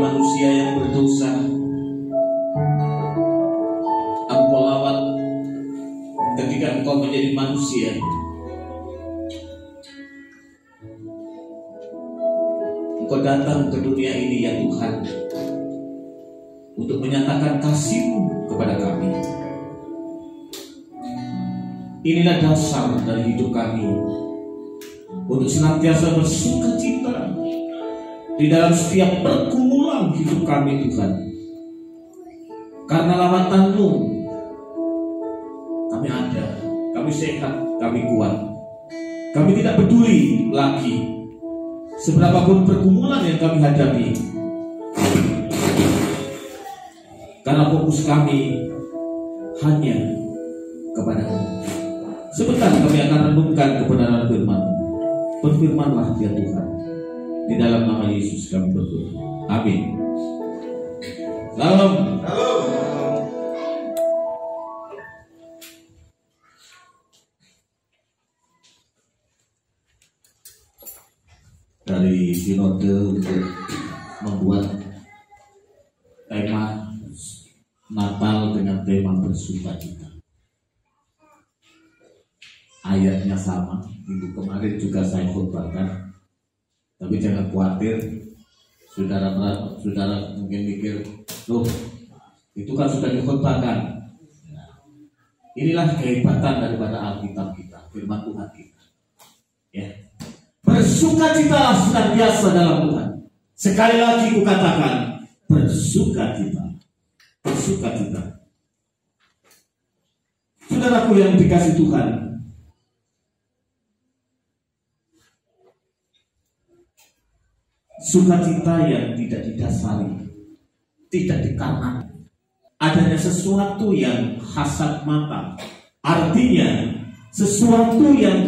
manusia yang berdosa. Engkau lawat ketika engkau menjadi manusia. Engkau datang ke dunia ini ya Tuhan, untuk menyatakan kasih-Mu kepada kami. Inilah dasar dari hidup kami, untuk senantiasa bersuka cita di dalam setiap pergumulan hidup kami Tuhan. Karena lawatan-Mu kami ada, kami sehat, kami kuat. Kami tidak peduli lagi seberapapun pergumulan yang kami hadapi, karena fokus kami hanya kepada-Mu. Sebentar kami akan renungkan kebenaran firman. Berfirmanlah ya Tuhan. Di dalam nama Yesus kami berdoa. Amin. Salam. Dari sinode untuk membuat tema Natal dengan tema bersukacita. Ayatnya sama, minggu kemarin juga saya khotbahkan. Tapi jangan khawatir, saudara mungkin mikir, loh itu kan sudah dikhotbahkan. Nah, inilah kehebatan daripada Alkitab kita, firman Tuhan kita. Ya. Bersukacitalah senantiasa dalam Tuhan. Sekali lagi kukatakan, bersukacita. Bersukacita. Saudaraku yang dikasih Tuhan, sukacita yang tidak didasari, tidak dikarenakan adanya sesuatu yang kasat mata, artinya sesuatu yang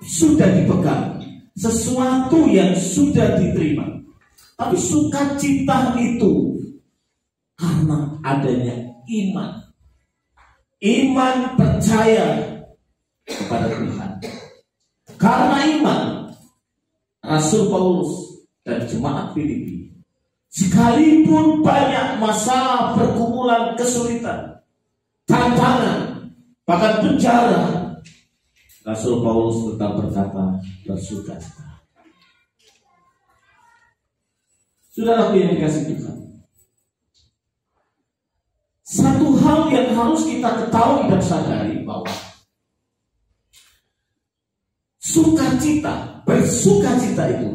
sudah dipegang, sesuatu yang sudah diterima. Tapi sukacita itu karena adanya iman. Iman percaya kepada Tuhan. Karena iman, Rasul Paulus dan jemaat Filipi, sekalipun banyak masalah, pergumulan, kesulitan, tantangan, bahkan penjara, Rasul Paulus tetap berkata bersukacita. Saudaraku yang dikasih Tuhan, satu hal yang harus kita ketahui dan sadari bahwa sukacita, bersukacita itu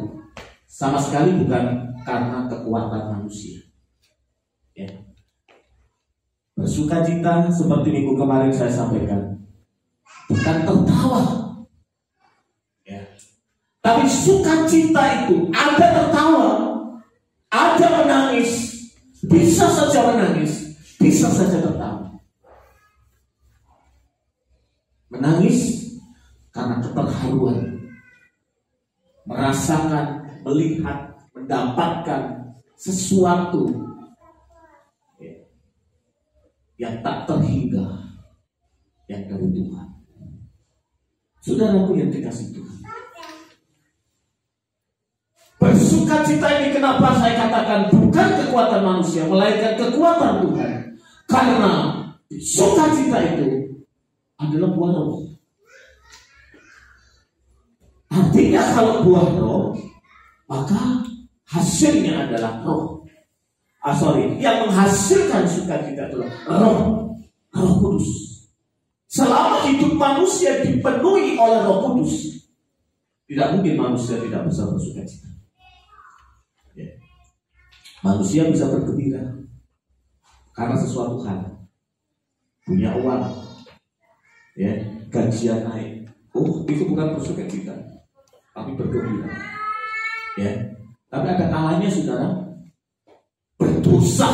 sama sekali bukan karena kekuatan manusia. Ya. Bersukacita seperti minggu kemarin saya sampaikan, bukan tertawa. Ya. Tapi sukacita itu ada tertawa, ada menangis, bisa saja menangis, bisa saja tertawa. Menangis karena keterharuan, merasakan, melihat, mendapatkan sesuatu yang tak terhingga, yang dari Tuhan. Saudaraku yang dikasih Tuhan, bersukacita ini kenapa saya katakan bukan kekuatan manusia, melainkan kekuatan Tuhan. Karena sukacita itu adalah buah roh. Artinya kalau buah roh, maka hasilnya adalah roh. Yang menghasilkan sukacita adalah Roh Kudus. Selama hidup manusia dipenuhi oleh Roh Kudus, tidak mungkin manusia tidak bisa bersukacita. Ya. Manusia bisa bergembira karena sesuatu hal, punya uang, ya, gajian naik. Oh, itu bukan bersukacita, tapi bergembira. Ya, tapi ada kalanya saudara berdosa,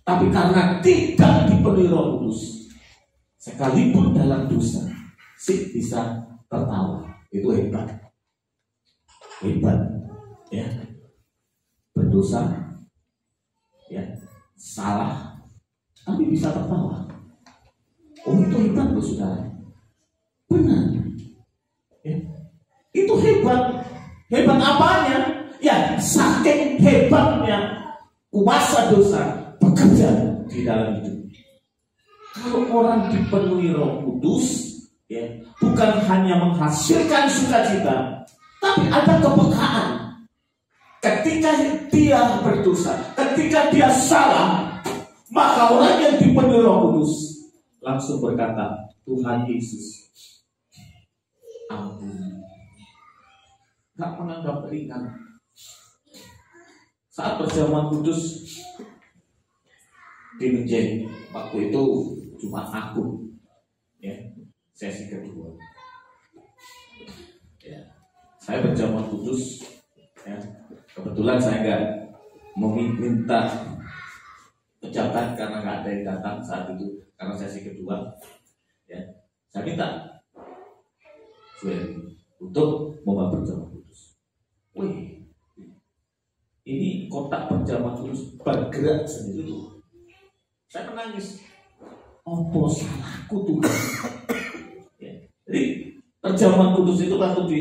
tapi karena tidak dipenuhi Roh Kudus, sekalipun dalam dosa, bisa tertawa. Itu hebat, ya. Berdosa, ya, salah, tapi bisa tertawa. Oh, itu hebat loh saudara. Benar, ya. Itu hebat. Hebat apanya? Ya, saking hebatnya kuasa dosa bekerja di dalam hidup. Kalau orang dipenuhi Roh Kudus, ya, bukan hanya menghasilkan sukacita, tapi ada kepekaan. Ketika dia berdosa, ketika dia salah, maka orang yang dipenuhi Roh Kudus langsung berkata, Tuhan Yesus, ampun. Gak menganggap ringan. Saat perjamuan kudus di Menjeng, waktu itu Jumat Agung, ya, sesi kedua. Ya, saya berjamuan kudus, ya, kebetulan saya nggak meminta pejabat karena nggak ada yang datang saat itu karena sesi kedua. Ya, saya minta untuk membawa perjamuan kudus. Wih, ini kotak perjamuan kudus bergerak sendiri tuh. Saya menangis. Apa salahku tuh? Ya. Jadi perjamuan kudus itu waktu di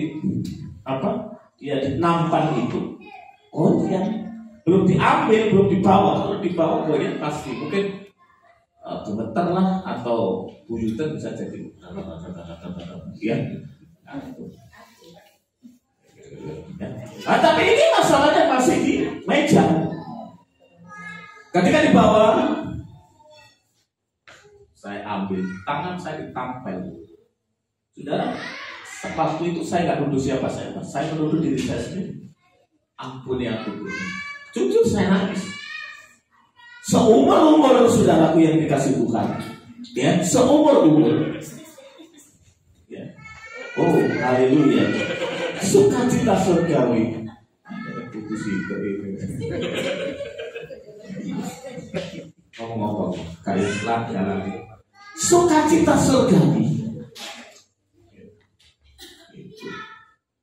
dia di nampan itu, goyang, belum diambil, belum dibawa. Kalau dibawa goyang pasti mungkin gemeter lah atau buyutan bisa jadi. Ya. Tapi ini masalahnya masih di meja. Ketika dibawa, saya ambil, tangan saya ditampel. Saudara, waktu itu saya nggak nuduh siapa saya menuduh diri saya sendiri. Ampuni aku. Jujur saya nangis. Seumur-umur saudaraku yang dikasih Tuhan, ya, seumur-umur. Ya. Oh, haleluya. Sukacita surgawi. Putus itu. Ngomong-ngomong, kalian setelah jalan. Sukacita surgawi.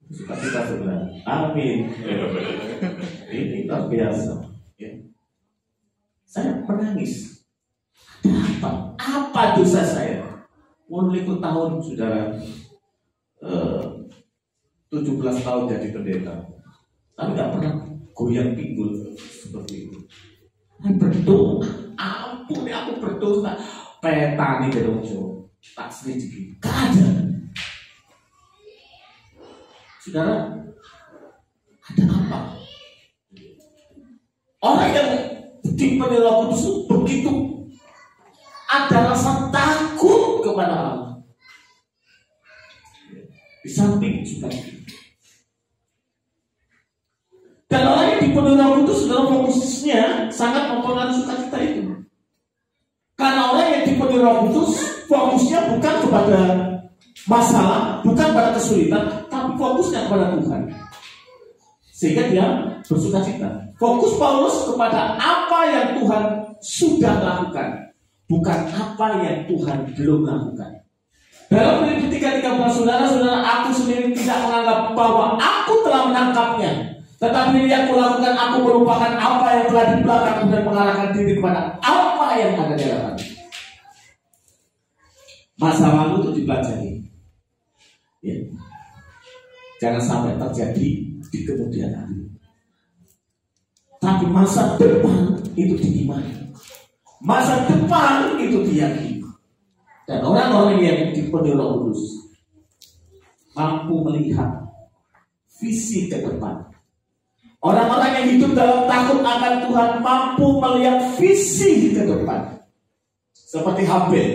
Sukacita surgawi. Amin. Ini luar biasa. Ya. Saya menangis. Apa dosa saya? Mau ikut tahun saudara. 17 tahun jadi pendeta, tapi nggak pernah goyang pinggul seperti itu. Saya berdoa, ampuni aku berdosa. Petani gedongjo, tak sedikit, ada. Saudara, ada apa? Orang yang dipenuhi Roh Kudus begitu ada rasa takut kepada Allah. Di samping juga. Dan orang yang dipenuhi Roh Kudus dalam fokusnya sangat mempengaruhi sukacita itu. Karena orang yang dipenuhi Roh Kudus fokusnya bukan kepada masalah, bukan pada kesulitan, tapi fokusnya kepada Tuhan. Sehingga dia bersukacita. Fokus Paulus kepada apa yang Tuhan sudah lakukan, bukan apa yang Tuhan belum lakukan. Dalam Filipi 3:13, saudara-saudara, aku sendiri tidak menganggap bahwa aku telah menangkapnya. Tetapi yang kulakukan, aku merupakan apa yang telah di belakang dan mengarahkan diri kepada apa yang ada di hadapan. Masa lalu itu dipelajari. Ya. Jangan sampai terjadi di kemudian hari. Tapi masa depan itu diimani. Masa depan itu diyakini. Dan orang-orang yang dipenuhi Roh Kudus mampu melihat visi ke depan. Orang-orang yang hidup dalam takut akan Tuhan mampu melihat visi ke depan. Seperti Habel.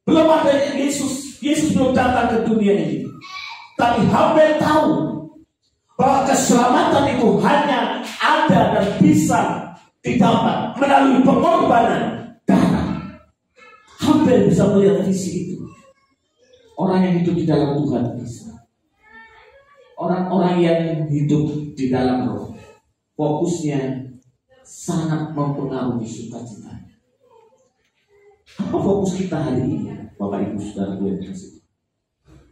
Belum ada Yesus belum datang ke dunia ini. Tapi Habel tahu bahwa keselamatan itu hanya ada dan bisa didapat melalui pengorbanan darah. Habel bisa melihat visi itu. Orang yang hidup di dalam Tuhan bisa. Orang-orang yang hidup di dalam Roh, fokusnya sangat mempengaruhi sukacitanya. Apa fokus kita hari ini, Bapak Ibu Saudara yang kasih?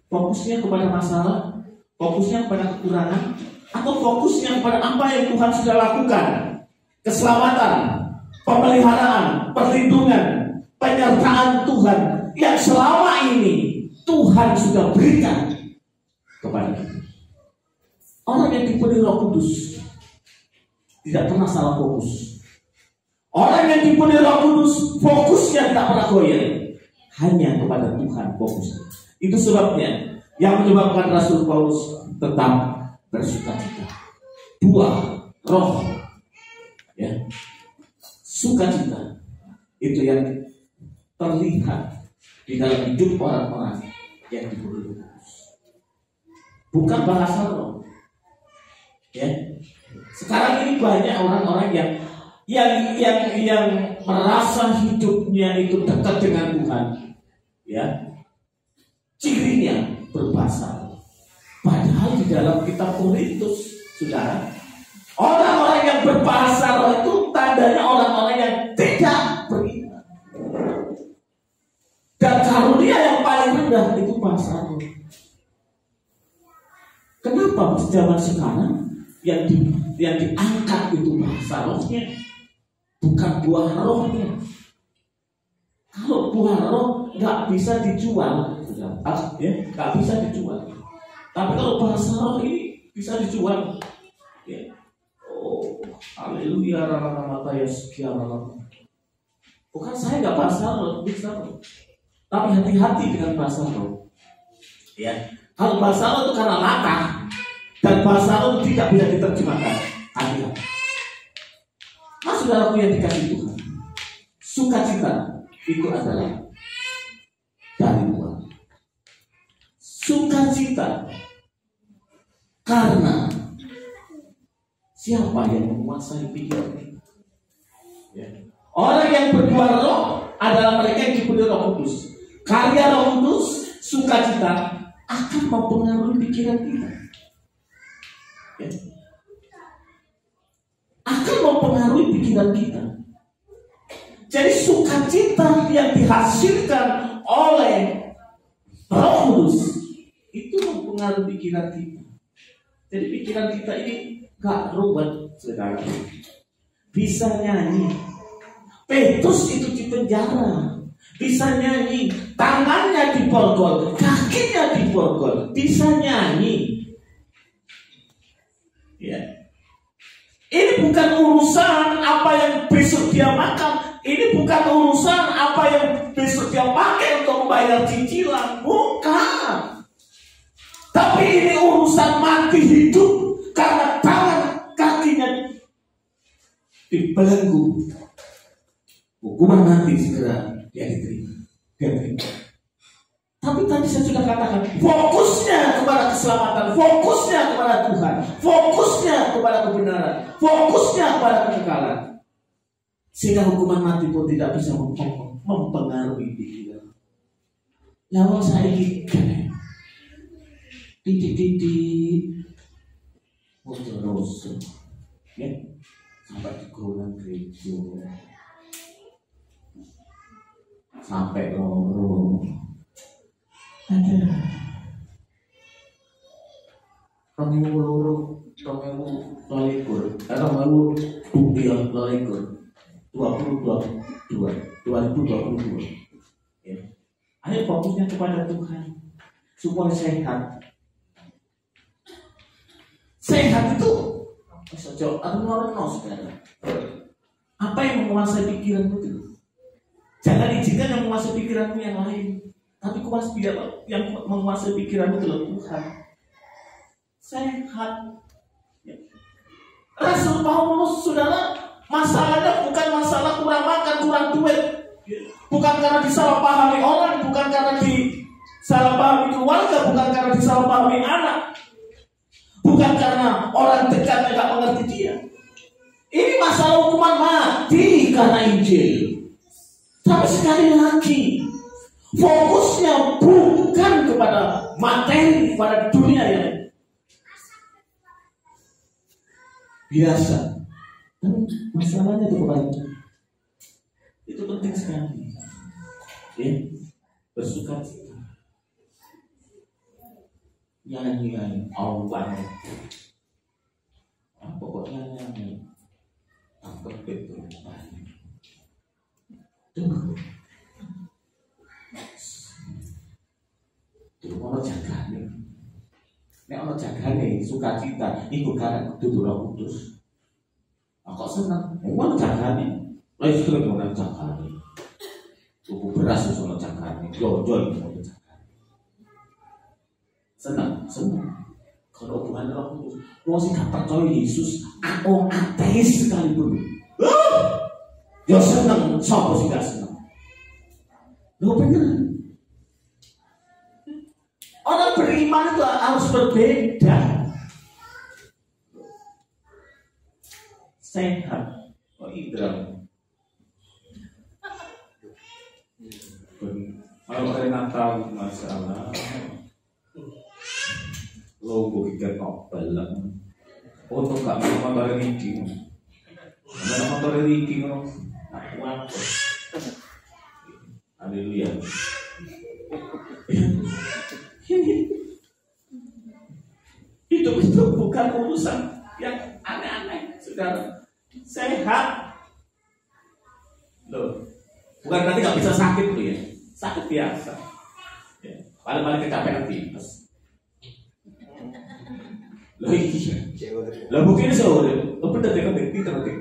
Fokusnya kepada masalah, fokusnya kepada kekurangan, atau fokusnya kepada apa yang Tuhan sudah lakukan? Keselamatan, pemeliharaan, perlindungan, penyertaan Tuhan yang selama ini Tuhan sudah berikan kepada kita. Orang yang dipenuhi Roh Kudus tidak pernah salah fokus. Orang yang dipenuhi Roh Kudus fokusnya tidak pernah goyah, hanya kepada Tuhan fokus. Itu sebabnya yang menyebabkan Rasul Paulus tetap bersukacita. Buah roh, ya, sukacita itu yang terlihat di dalam hidup orang-orang yang dipenuhi Roh Kudus. Bukan bahasa roh. Ya. Sekarang ini banyak orang-orang yang merasa hidupnya itu dekat dengan Tuhan, ya, cirinya berbahasa. Padahal di dalam kitab Korintus, saudara, orang-orang yang berbahasa roh itu tandanya orang-orang yang tidak beriman. Dan karunia yang paling rendah itu bahasa roh. Kenapa zaman sekarang yang diangkat itu bahasa rohnya, bukan buah rohnya? Kalau buah roh nggak bisa dijual, ya, nggak bisa dijual. Tapi kalau bahasa roh ini bisa dijual. Ya. Oh, haleluya, bukan saya nggak bahasa roh, bisa roh. Tapi hati-hati dengan bahasa roh. Ya, kalau bahasa roh itu karena latah. Dan bahasa roh tidak bisa diterjemahkan. Hati-hati. Mas saudaraku yang dikasih Tuhan, sukacita itu adalah dari Tuhan. Sukacita karena siapa yang menguasai pikiran kita? Ya. Orang yang berbuah roh adalah mereka yang dipenuhi Roh Kudus. Karya Roh Kudus, sukacita akan mempengaruhi pikiran kita. Ya. Akan mempengaruhi pikiran kita. Jadi sukacita yang dihasilkan oleh Roh Kudus itu mempengaruhi pikiran kita. Jadi pikiran kita ini gak ruwet, saudara. Bisa nyanyi. Petrus itu di penjara, bisa nyanyi. Tangannya diborgol, kakinya diborgol, bisa nyanyi. Ya. Ini bukan urusan apa yang besok dia makan. Ini bukan urusan apa yang besok dia pakai untuk membayar cicilan. Bukan. Tapi ini urusan mati hidup. Karena tangan kakinya dibelenggu. Hukuman mati segera dia diterima. Tapi tadi saya sudah katakan, fokusnya kepada keselamatan, fokusnya kepada Tuhan, fokusnya kepada kebenaran, fokusnya kepada kekekalan. Sehingga hukuman mati pun tidak bisa mempengaruhi pikiran. Lalu saya ingin titik-titik terus, ya, sampai di golongan gereja, sampai loro. Kamu loro, kamu lalikur, kamu dunia lalikur, 2022. Ya. Ayo fokusnya kepada Tuhan supaya sehat. Sehat itu sejauh arno sekarang. Apa yang menguasai pikiranmu itu? Jangan izinkan yang menguasai pikiranmu yang lain. Tapi yang menguasai pikiranmu adalah Tuhan. Sehat. Ya. Rasul Paulus, saudara, masalahnya bukan masalah kurang makan, kurang duit. Ya. Bukan karena disalahpahami orang, bukan karena disalahpahami keluarga, bukan karena disalahpahami anak, bukan karena orang dekatnya tidak mengerti dia. Ini masalah hukuman mati karena Injil. Tapi sekali lagi, fokusnya bukan kepada materi, pada dunia yang biasa. Dan masalahnya itu kepada itu penting sekali. Ya, bersukacita. Nyanyi Allah. Pokoknya nyanyi. Angkat betul. Tuh ono jagane. Nek ono jagane sukacita iku karek kudu Roh Kudus. Kok seneng? Mau jagane. Lah itu lho mau jagane. Tuku beras wis ono jagane. Jojol mau jagane. Seneng. Kalau hubungan Roh Kudus, wong sing gak percaya Yesus, aku ateis sekalipun. Ya seneng, sapa sing gak seneng? Lho bener. Orang beriman itu harus berbeda. Sehat. Oh Indra. Kalau hari Natal masalah. Logo kita kopel. Untuk gak mau motor Riki. Ada motor Riki ngono. Aku apa? Haleluya. Itu bukan urusan yang aneh-aneh, saudara. Sehat. Loh, bukan berarti nggak bisa sakit loh ya. Sakit biasa. Ya, paling-paling kecapean tipes. Loh iya. Loh mungkin sore. Loh bener deh kan pinter nanti.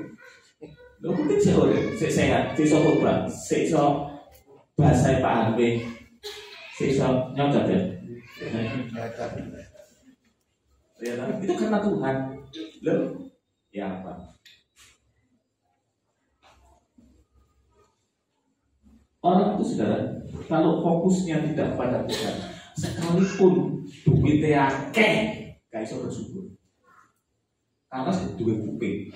Loh mungkin sore. Sehat. Sesok obat. Sesok bahasa Pak Harvey. Sesok nyoncat ya. Ya, itu karena Tuhan. Loh, ya apa? Orang itu saudara, kalau fokusnya tidak pada Tuhan, sekalipun duitnya akeh, gak iso bersyukur. Karena duit kuping.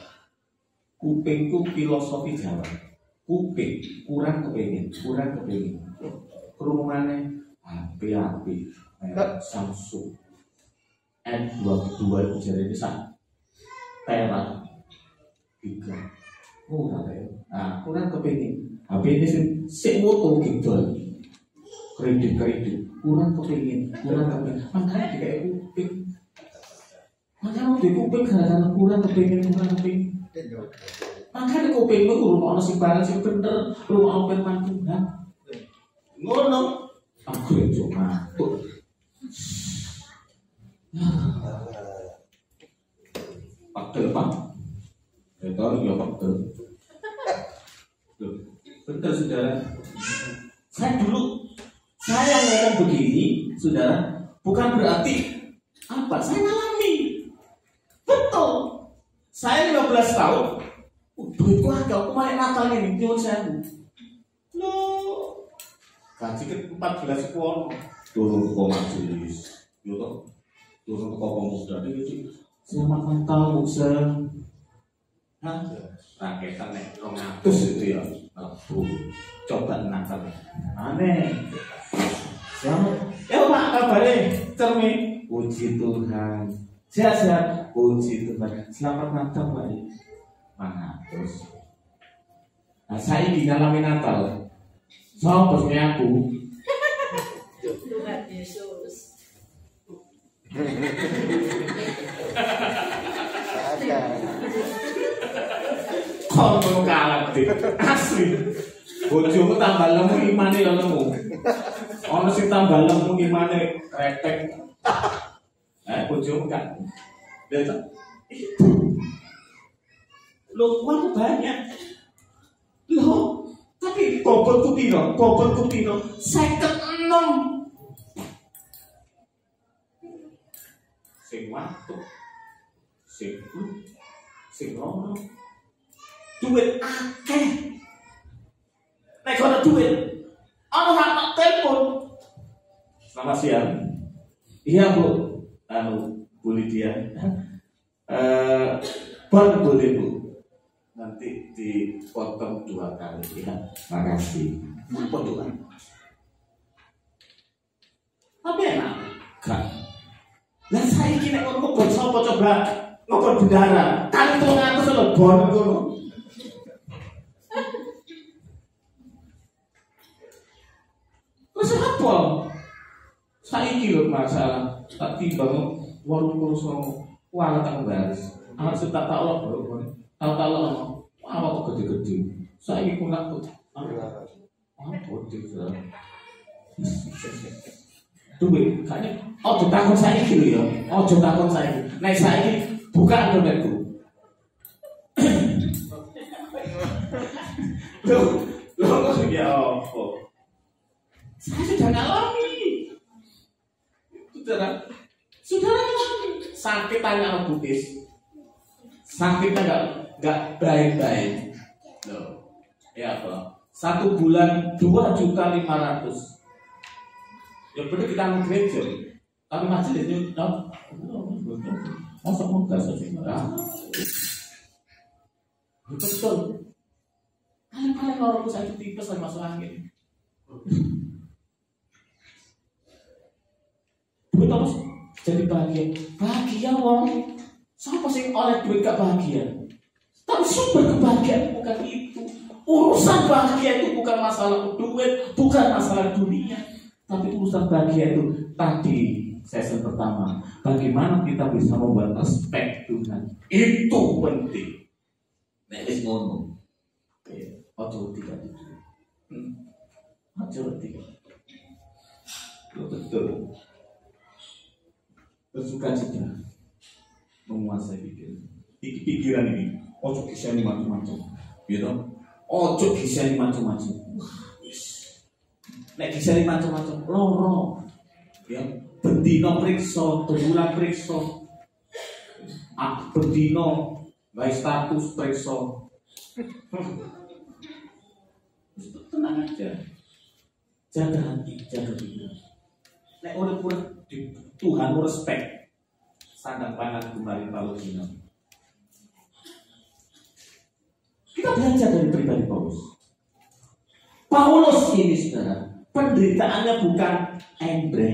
Kuping itu filosofi Jawa. Kuping kurang kepengin. Kerumunan api, Samsung N22 itu jadi besar, perak, giga, murah ya. Nah, kurang kepengin. HP ini sih moto gitu, kredit, kurang kepengin. Makanya kayak kuping. Makanya di kuping kadang-kadang kurang kepengin. Makanya kuping itu rumah orang sing barang sing bener, rumah orang firman Tuhan. Ngono, aku yang cuma tuh. Pakdel Pak, itu ya pakdel. Betul saudara. Saya ngomong begini, saudara, bukan berarti apa? Saya ngalami. Betul. Saya 15 tahun. Duitku agak aku main Natal ini, nyuwun sewu. Loh. Gaji ke 14 kuon. Turun ke majelis. Yo toh. Turun ke pemuda iki. Selamat Natal, Bu Sen. Hah? Raketan nek 200 itu ya. Aku coba Natal. Aneh. Selamat. Ya Pak, kabarnya cermin. Puji Tuhan. Sehat-sehat. Puji Tuhan. Selamat Natal Pak. Mana terus? Nah saya di dalam Natal. Soal bosnya aku. Tuhan Yesus. Kono kalah deh, asli. Bojomu tambah lemu imane ya lemu. Ono sing tambah lemu imane retek. Bojomu kan. Lihat. Loh, uangku banyak. Loh, tapi bobotku piro? 56. Sing watu. Sing rono. Duit akeh. Nek ana duit, ana hak telepon. Selamat siang. Iya, Bu. Bu Lydia. Boleh, Bu. Nanti dipotong 2 kali ya. Makasih. Potongan. Apa enak? Gak. Lah saya kira ngono kok sapa coba ngokon bendara. Kali 300 lho bon ngono. Terus apa? Saiki lho masalah tak timbang 89 kuala tak baris. Anak sudah tak Allah baru. Tahu apa kok gede-gede. Saiki kurang kok. Gede sudah. Duit, kayaknya ojo takon saiki lho ya. Ojo takon saiki. Nek saiki buka dompetku. Loh, ya apa? Saya sudah ngalami. Sudah ngalami. Sakit tanya Buddhis. Sakitnya nggak baik-baik. Loh, ya apa? 1 bulan 2.500.000. Ya bener kita mau gereja. Tapi majelisnya masa mau gak sih? Betul. Kalian orang saya itu tipes lagi masuk angin. Duit apa sih? Jadi bahagia wong. Siapa sih oleh duit gak bahagia? Tapi sumber kebahagiaan bukan itu. Urusan bahagia itu bukan masalah duit, bukan masalah dunia. Tapi urusan bahagia itu tadi sesi pertama. Bagaimana kita bisa membuat respect Tuhan? Itu penting. Nek wis ngono. Ojo tidak. Ojo tidak. Betul. Bersuka cita menguasai pikiran. Pikiran ini ojo kisahnya macam-macam. Gitu. Ojo kisahnya macam-macam. Nek kisahnya macam-macam loro. Ya, bendino periksa, bulan periksa. Bendino baik status periksa. Tenang aja. Jaga hati, jaga pikiran. Nek urip di Tuhan respect. Sandang pangan kembali Palestina. Kita belajar dari pribadi Paulus. Paulus ini saudara, penderitaannya bukan embre.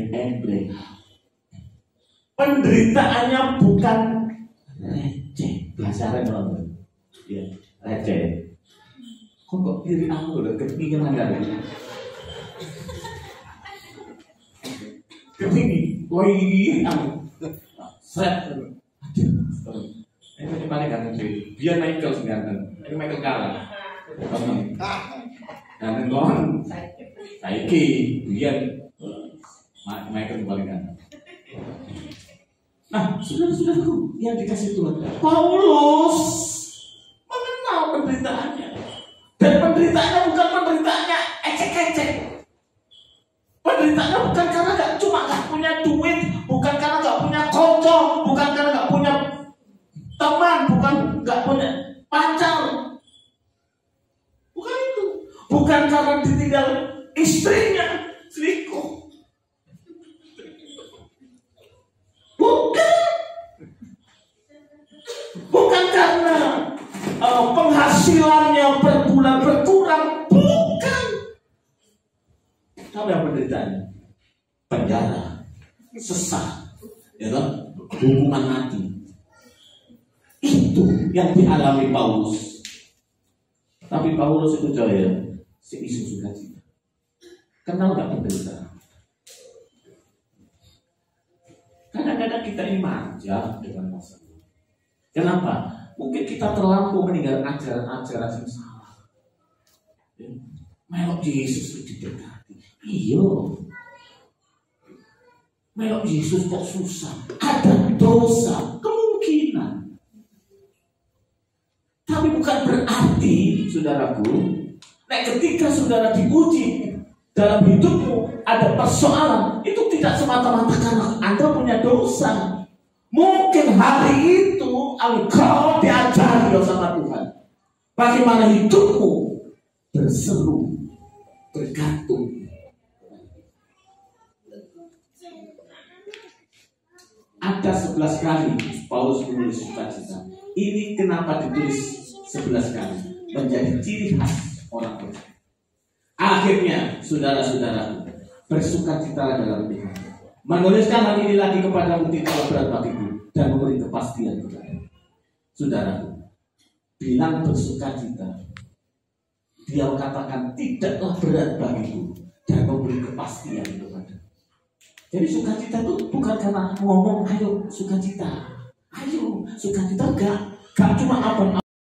Penderitaannya bukan receh. Bahasa Arab ya, receh. Kok diri aku udah kepikiran dari kepingin, woi aku set. Ini paling ganteng sih. Biar Michael sih ganteng. Ini Michael kalah. Ganteng kon. Saiki biar Michael paling ganteng. Nah, saudara-saudaraku yang dikasih Tuhan, Paulus mengenal penderitaannya. Dan penderitaannya bukan penderitaannya ecek-ecek. Penderitaannya bukan karena gak punya duit, bukan karena gak punya konco, bukan karena gak punya teman, bukan gak punya pacar. Bukan itu. Bukan karena ditinggal istrinya selingkuh. Bukan karena penghasilannya per bulan berkurang, bukan. Tapi yang penderitaannya penjara, sesat, ya kan, hukuman mati. Itu yang dialami Paulus. Tapi Paulus itu jaya, isu sukacita. Kenal nggak penderitaan? Kadang-kadang kita ini manja dengan masalah. Kenapa? Mungkin kita terlampau meninggal ajaran-ajaran yang salah. Melok Yesus itu didekati. Iya. Melok Yesus kok susah. Ada dosa, kemungkinan. Tapi bukan berarti, saudaraku, ketika saudara diuji dalam hidupmu ada persoalan, itu tidak semata-mata karena Anda punya dosa. Mungkin hari itu engkau diajari sama Tuhan bagaimana hidupmu berseru, bergantung. Ada 11 kali Paulus menulis sukacita. Ini kenapa ditulis 11 kali? Menjadi ciri khas orang percaya. Akhirnya, saudara-saudara, bersukacita dalam Tuhan. Menuliskan hal ini lagi kepadamu tidaklah berat bagiku dan memberi kepastian kepada saudaraku. Bilang bersukacita. Dia katakan tidaklah berat bagiku dan memberi kepastian kepada. Jadi sukacita itu bukan karena ngomong ayo sukacita. Ayo sukacita gak cuma apa